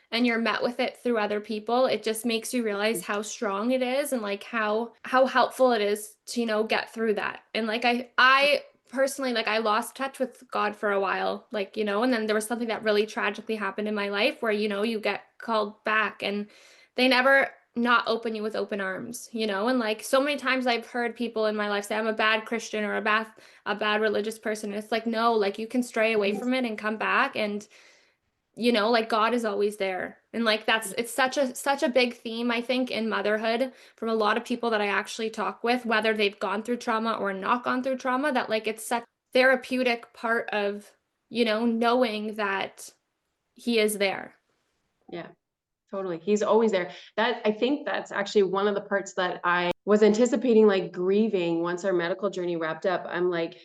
and you're met with it through other people, it just makes you realize how strong it is and like how helpful it is to, get through that. And like I personally like I lost touch with God for a while, like, and then there was something that really tragically happened in my life where, you get called back and they never not open you with open arms, and like so many times I've heard people in my life say I'm a bad Christian or a bad religious person. And it's like, no, like you can stray away from it and come back and like God is always there. And like it's such a big theme, I think, in motherhood from a lot of people that I actually talk with, whether they've gone through trauma or not gone through trauma, that like it's such a therapeutic part of, knowing that he is there. Yeah. Totally. He's always there. That I think that's actually one of the parts that I was anticipating, like grieving once our medical journey wrapped up. I'm like,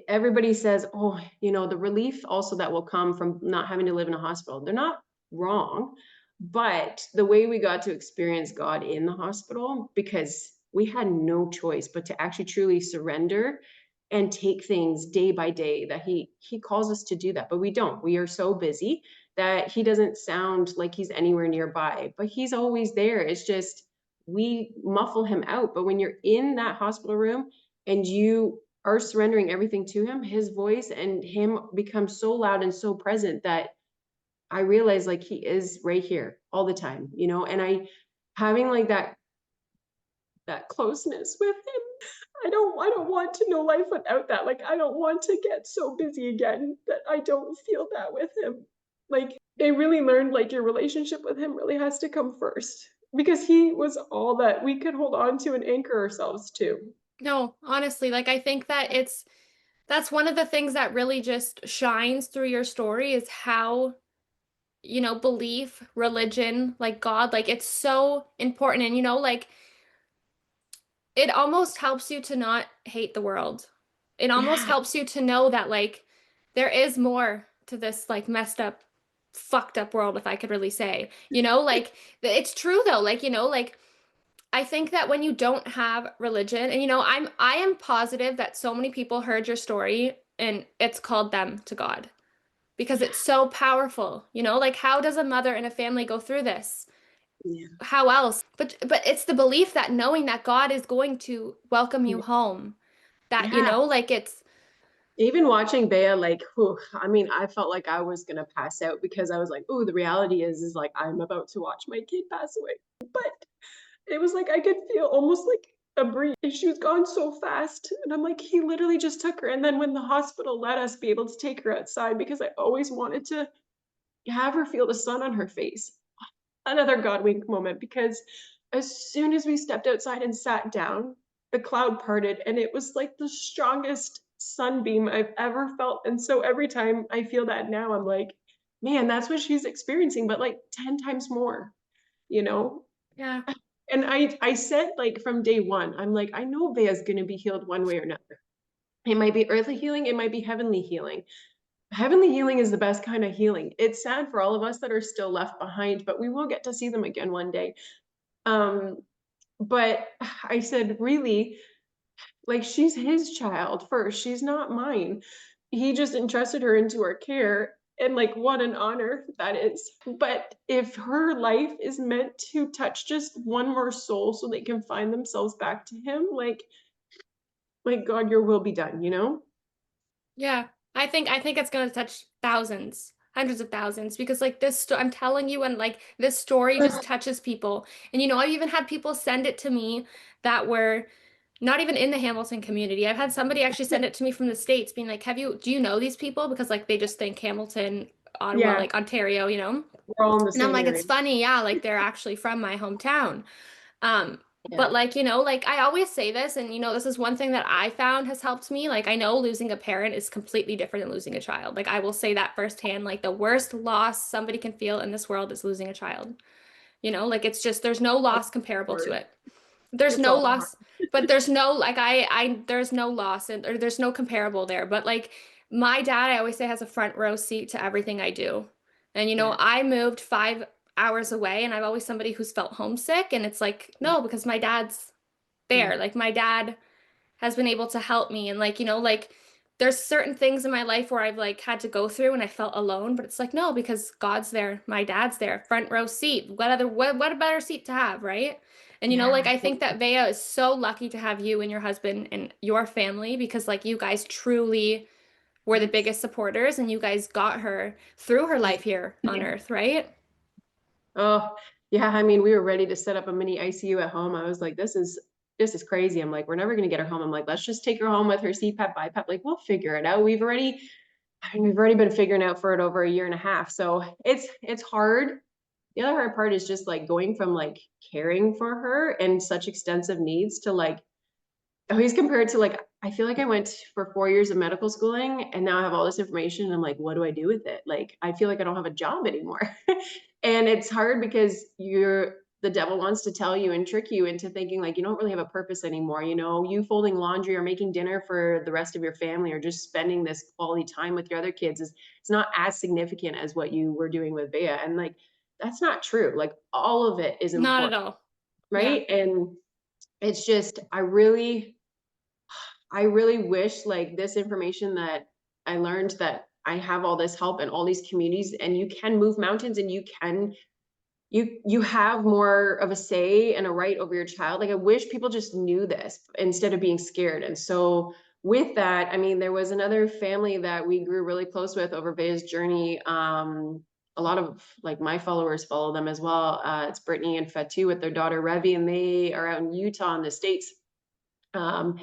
everybody says, oh, the relief also that will come from not having to live in a hospital. They're not wrong, but the way we got to experience God in the hospital, because we had no choice but to actually truly surrender and take things day by day, that he calls us to do that, but we don't. We are so busy that he doesn't sound like he's anywhere nearby, but he's always there. It's just we muffle him out. But when you're in that hospital room and you are surrendering everything to him, his voice and him becomes so loud and so present that I realize like he is right here all the time, and I having like that closeness with him. I don't want to know life without that. Like I don't want to get so busy again that I don't feel that with him. Like I really learned like your relationship with him really has to come first because he was all that we could hold on to and anchor ourselves to. No, honestly, like I think that that's one of the things that really just shines through your story is how, belief, religion, like God, like it's so important. And, like it almost helps you to not hate the world. It almost Yeah. helps you to know that like there is more to this like messed up, fucked up world, if I could really say, like it's true though, like, like I think that when you don't have religion, and I am positive that so many people heard your story and it's called them to God because it's so powerful. Like how does a mother and a family go through this? Yeah. How else? But it's the belief that knowing that God is going to welcome you Yeah. home. That, Yeah. like it's Even watching Bea, like, whew, I mean, I felt like I was gonna pass out because I was like, oh, the reality is like I'm about to watch my kid pass away. But it was like I could feel almost like a breeze. She was gone so fast. And I'm like, he literally just took her. And then when the hospital let us be able to take her outside, because I always wanted to have her feel the sun on her face. Another God wink moment, because as soon as we stepped outside and sat down, the cloud parted and it was like the strongest sunbeam I've ever felt. And so every time I feel that now, I'm like, man, that's what she's experiencing, but like 10 times more, you know? yeah. And I said like from day one, I'm like, I know Vea's gonna be healed one way or another. It might be earthly healing, it might be heavenly healing. heavenly healing is the best kind of healing. It's sad for all of us that are still left behind, but we will get to see them again one day. Um, but I said, really, like, she's his child first. She's not mine. He just entrusted her into our care. And like, what an honor that is. But if her life is meant to touch just one more soul so they can find themselves back to him, like God, your will be done, you know? Yeah. I think it's gonna touch thousands, hundreds of thousands, because like I'm telling you, and like this story just touches people. And I've even had people send it to me that were not even in the Hamilton community. I've had somebody actually send it to me from the States being like, do you know these people? Because like they just think Hamilton, Ottawa, Yeah, like Ontario. we're all in the And I'm same like, it's area. funny, yeah, like they're actually from my hometown. But Yeah. like, like I always say this, and this is one thing that I found has helped me. Like, I know losing a parent is completely different than losing a child. Like, I will say that firsthand. Like, the worst loss somebody can feel in this world is losing a child. Like it's just there's no All loss comparable to hard. it. There's It's no all hard. loss, but there's no like there's no loss and or there's no comparable there. But like my dad, I always say has a front row seat to everything I do. And Yeah. I moved 5 hours away and I'm always somebody who's felt homesick. And it's like, no, because my dad's Yeah. there. Like my dad has been able to help me and like there's certain things in my life where I've like had to go through and I felt alone, but it's like no, because God's there, my dad's there, front row seat. What a better seat to have, right? And Yeah. like I think that Veya is so lucky to have you and your husband and your family because like you guys truly were the Yes. biggest supporters and you guys got her through her life here on earth, right? Oh, yeah. I mean, we were ready to set up a mini ICU at home. I was like, this is crazy. I'm like, we're never gonna get her home. I'm like, let's just take her home with her CPAP, BiPAP. Like, we'll figure it out. We've already been figuring out for it over a year and a half. So it's hard. The other hard part is just like going from like caring for her and such extensive needs to like always compared to like I feel like I went for 4 years of medical schooling and now I have all this information and I'm like, what do I do with it? Like I feel like I don't have a job anymore. And it's hard because the devil wants to tell you and trick you into thinking like you don't really have a purpose anymore. You folding laundry or making dinner for the rest of your family or just spending this quality time with your other kids is it's not as significant as what you were doing with Veya. And like that's not true. Like all of it is Not important, at all. Yeah. right? And it's just I really wish like this information that I learned that I have all this help and all these communities and you can move mountains and you have more of a say and a right over your child. Like I wish people just knew this instead of being scared. And so with that, I mean, there was another family that we grew really close with over Veya's journey. A lot of like my followers follow them as well. It's Brittany and Fatu with their daughter Revi, and they are out in Utah in the States. Um,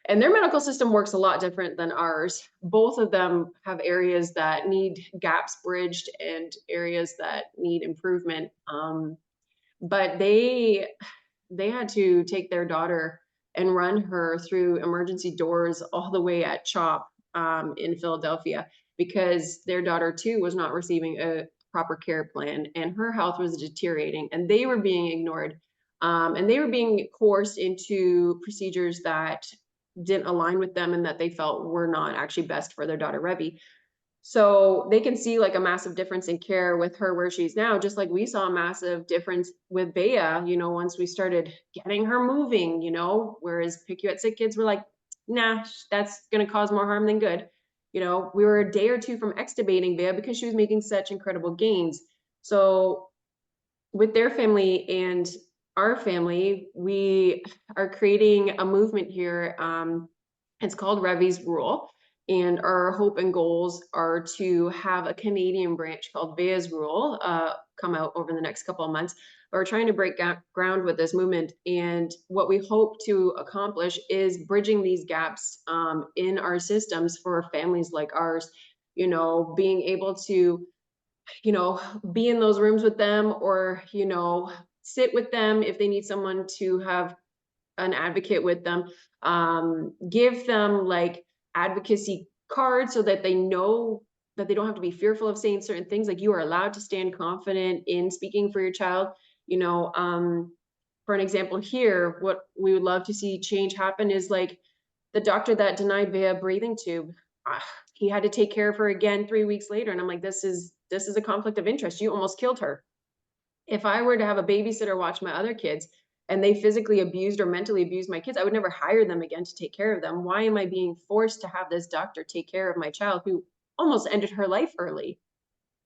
and their medical system works a lot different than ours. Both of them have areas that need gaps bridged and areas that need improvement. But they had to take their daughter and run her through emergency doors all the way at CHOP in Philadelphia because their daughter too was not receiving a proper care plan and her health was deteriorating and they were being ignored and they were being coerced into procedures that didn't align with them and that they felt were not actually best for their daughter Revi. So they can see like a massive difference in care with her where she's now, just like we saw a massive difference with Veya, once we started getting her moving, whereas PICU at SickKids were like, nah, that's going to cause more harm than good. We were a day or two from extubating Veya because she was making such incredible gains. So with their family and our family, we are creating a movement here. It's called Revi's Rule. And our hope and goals are to have a Canadian branch called Veya's Rule come out over the next couple of months. We're trying to break ground with this movement. And what we hope to accomplish is bridging these gaps in our systems for families like ours, being able to be in those rooms with them or, sit with them if they need someone to have an advocate with them. Give them like advocacy cards so that they know that they don't have to be fearful of saying certain things. Like you are allowed to stand confident in speaking for your child. For an example here, what we would love to see change happen is like the doctor that denied Veya breathing tube. he had to take care of her again 3 weeks later. And I'm like, this is a conflict of interest. You almost killed her. If I were to have a babysitter watch my other kids and they physically abused or mentally abused my kids, I would never hire them again to take care of them. Why am I being forced to have this doctor take care of my child who almost ended her life early?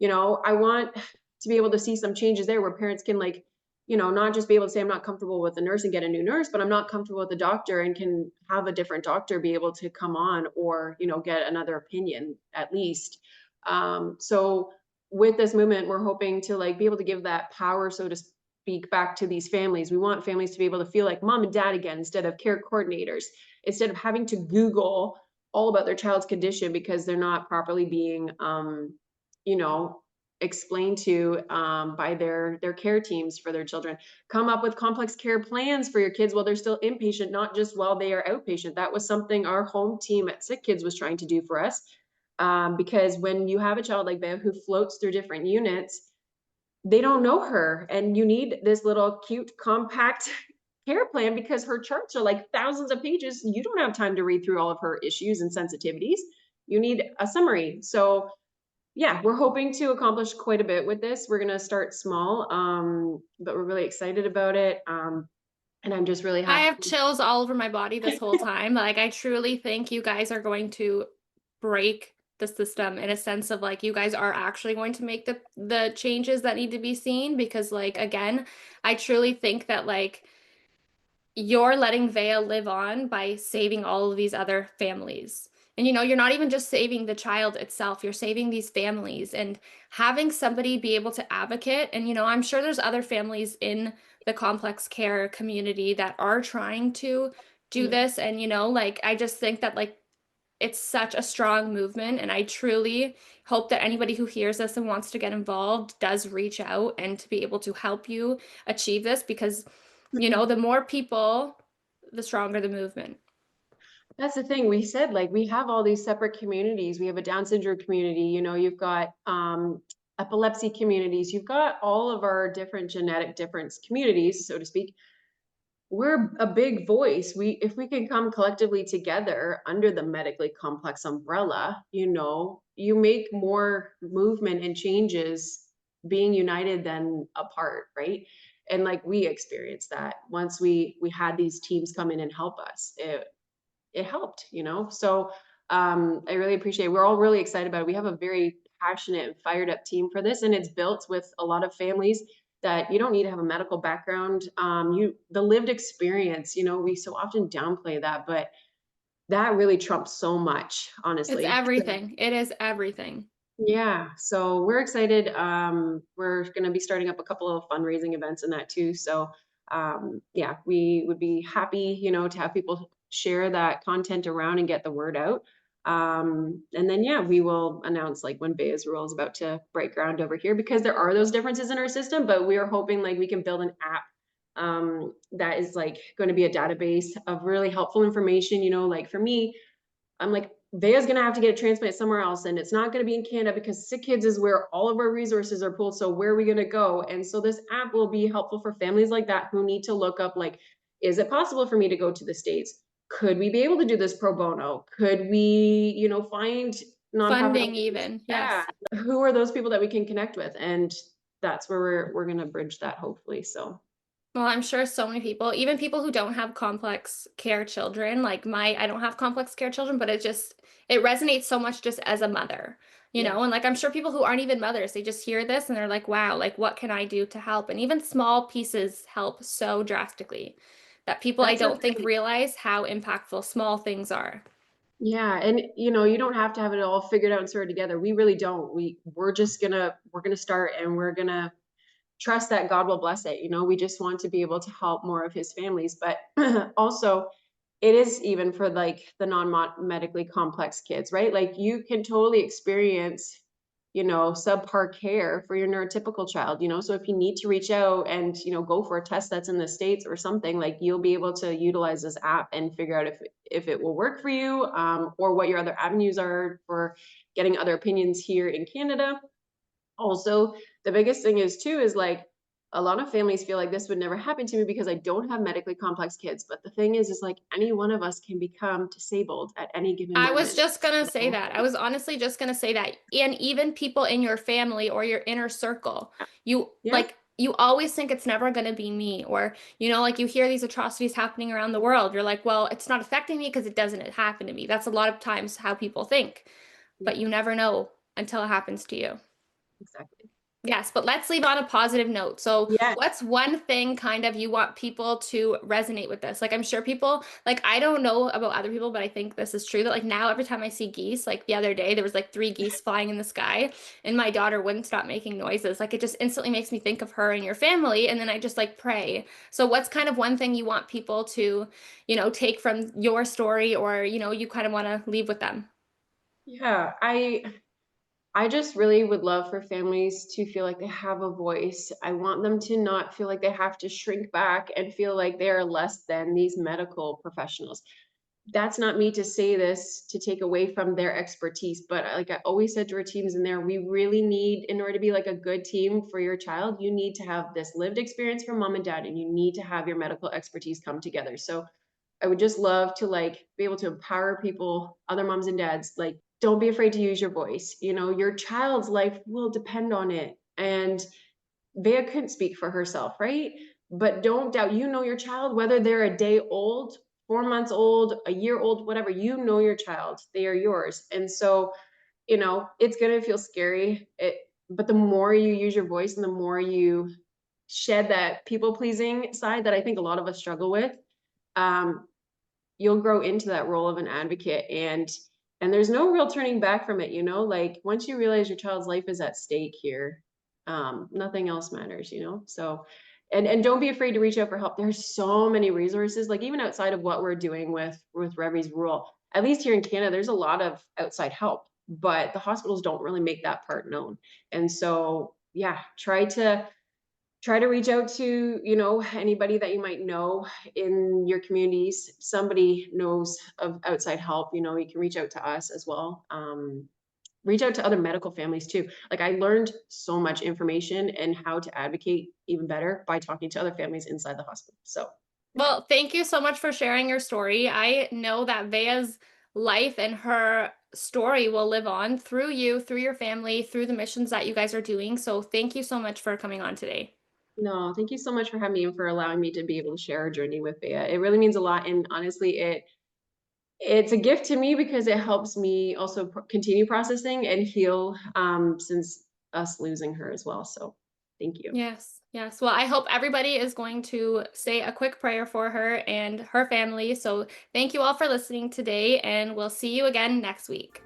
I want to be able to see some changes there where parents can, like, not just be able to say, I'm not comfortable with the nurse and get a new nurse, but I'm not comfortable with the doctor and can have a different doctor be able to come on or, get another opinion at least. So with this movement, we're hoping to like be able to give that power, so to speak, back to these families. We want families to be able to feel like mom and dad again instead of care coordinators, instead of having to Google all about their child's condition because they're not properly being you know, explained to by their care teams for their children. Come up with complex care plans for your kids while they're still inpatient, not just while they are outpatient. That was something our home team at SickKids was trying to do for us. Because when you have a child like Veya who floats through different units, they don't know her, and you need this little cute, compact care plan because her charts are like thousands of pages. You don't have time to read through all of her issues and sensitivities. You need a summary. So yeah, we're hoping to accomplish quite a bit with this. We're gonna start small, but we're really excited about it. And I'm just really I happy. have chills all over my body this whole time. Like, I truly think you guys are going to break the system in a sense of like you guys are actually going to make the changes that need to be seen because like again, I truly think that like you're letting Vea live on by saving all of these other families. And you're not even just saving the child itself, you're saving these families and having somebody be able to advocate. And, I'm sure there's other families in the complex care community that are trying to do Yeah. this. And, like, I just think that, like, it's such a strong movement. And I truly hope that anybody who hears this and wants to get involved does reach out and to be able to help you achieve this because the more people, the stronger the movement. That's the thing. We said, like, we have all these separate communities. We have a Down syndrome community, you've got epilepsy communities, you've got all of our different genetic difference communities, so to speak. We're a big voice. If we can come collectively together under the medically complex umbrella, you make more movement and changes being united than apart, right? And like we experienced that once we had these teams come in and help us. It helped, So I really appreciate it. We're all really excited about it. We have a very passionate and fired up team for this, and it's built with a lot of families that you don't need to have a medical background. The lived experience, we so often downplay that, but that really trumps so much, It's honestly. everything. It is everything. Yeah, so we're excited. We're going to be starting up a couple of fundraising events in that too. So, yeah, we would be happy, to have people share that content around and get the word out. And then, yeah, we will announce like when Veya's Rule is about to break ground over here because there are those differences in our system, but we are hoping like we can build an app that is like going to be a database of really helpful information. Like for me, I'm like, Veya's gonna have to get a transplant somewhere else, and it's not gonna be in Canada because SickKids is where all of our resources are pooled. So where are we gonna go? And so this app will be helpful for families like that who need to look up like, is it possible for me to go to the States? Could we be able to do this pro bono? Could we, find nonprofit? Funding even. Yeah. Yes. Who are those people that we can connect with? And that's where we're gonna bridge that hopefully. So Well, I'm sure so many people, even people who don't have complex care children, like I don't have complex care children, but it resonates so much just as a mother, yeah, and like I'm sure people who aren't even mothers, they just hear this and they're like, wow, like what can I do to help? And even small pieces help so drastically that people I that's the don't think thing. realize how impactful small things are. Yeah, and you don't have to have it all figured out and sorted together. We really don't. We're gonna start and we're gonna trust that God will bless it. We just want to be able to help more of his families, but also it is even for like the non-medically complex kids, right? Like you can totally experience, subpar care for your neurotypical child, so if you need to reach out and, go for a test that's in the States or something, like you'll be able to utilize this app and figure out if it will work for you, or what your other avenues are for getting other opinions here in Canada. Also, the biggest thing is too is like a lot of families feel like this would never happen to me because I don't have medically complex kids. But the thing is like any one of us can become disabled at any given I was moment. just gonna say So, that. I was honestly just gonna say that. And even people in your family or your inner circle, yeah, you always think it's never gonna be me. Or, like you hear these atrocities happening around the world. You're like, well, it's not affecting me because it doesn't happen to me. That's a lot of times how people think. But yeah, you never know until it happens to you. exactly. Yes, but let's leave on a positive note. So, Yes. what's one thing kind of you want people to resonate with this? Like, I'm sure people, like, I don't know about other people, but I think this is true that, like, now every time I see geese, like the other day, there was like three geese flying in the sky, and my daughter wouldn't stop making noises. Like, it just instantly makes me think of her and your family, and then I just like pray. So, what's kind of one thing you want people to, take from your story, or, you kind of want to leave with them? Yeah, I just really would love for families to feel like they have a voice. I want them to not feel like they have to shrink back and feel like they are less than these medical professionals. That's not me to say this to take away from their expertise, but like I always said to our teams in there, we really need, in order to be like a good team for your child, you need to have this lived experience from mom and dad, and you need to have your medical expertise come together. So I would just love to like be able to empower people, other moms and dads, like don't be afraid to use your voice. Your child's life will depend on it. And Vea couldn't speak for herself, right? But don't doubt, your child, whether they're a day old, 4 months old, a year old, whatever, your child. They are yours. And so, it's gonna feel scary. But the more you use your voice and the more you shed that people pleasing side that I think a lot of us struggle with, um, you'll grow into that role of an advocate, and there's no real turning back from it, like once you realize your child's life is at stake here, nothing else matters, so and don't be afraid to reach out for help. There's so many resources, like even outside of what we're doing with Revy's rule, at least here in Canada there's a lot of outside help, but the hospitals don't really make that part known. And so yeah, try to reach out to, anybody that you might know in your communities. Somebody knows of outside help, you can reach out to us as well. Reach out to other medical families too. Like I learned so much information and how to advocate even better by talking to other families inside the hospital. So yeah. Well, thank you so much for sharing your story. I know that Veya's life and her story will live on through you, through your family, through the missions that you guys are doing. So thank you so much for coming on today. No, thank you so much for having me and for allowing me to be able to share our journey with Bea. It really means a lot. And honestly, it's a gift to me because it helps me also continue processing and heal, since us losing her as well. So thank you. Yes, yes. Well, I hope everybody is going to say a quick prayer for her and her family. So thank you all for listening today, and we'll see you again next week.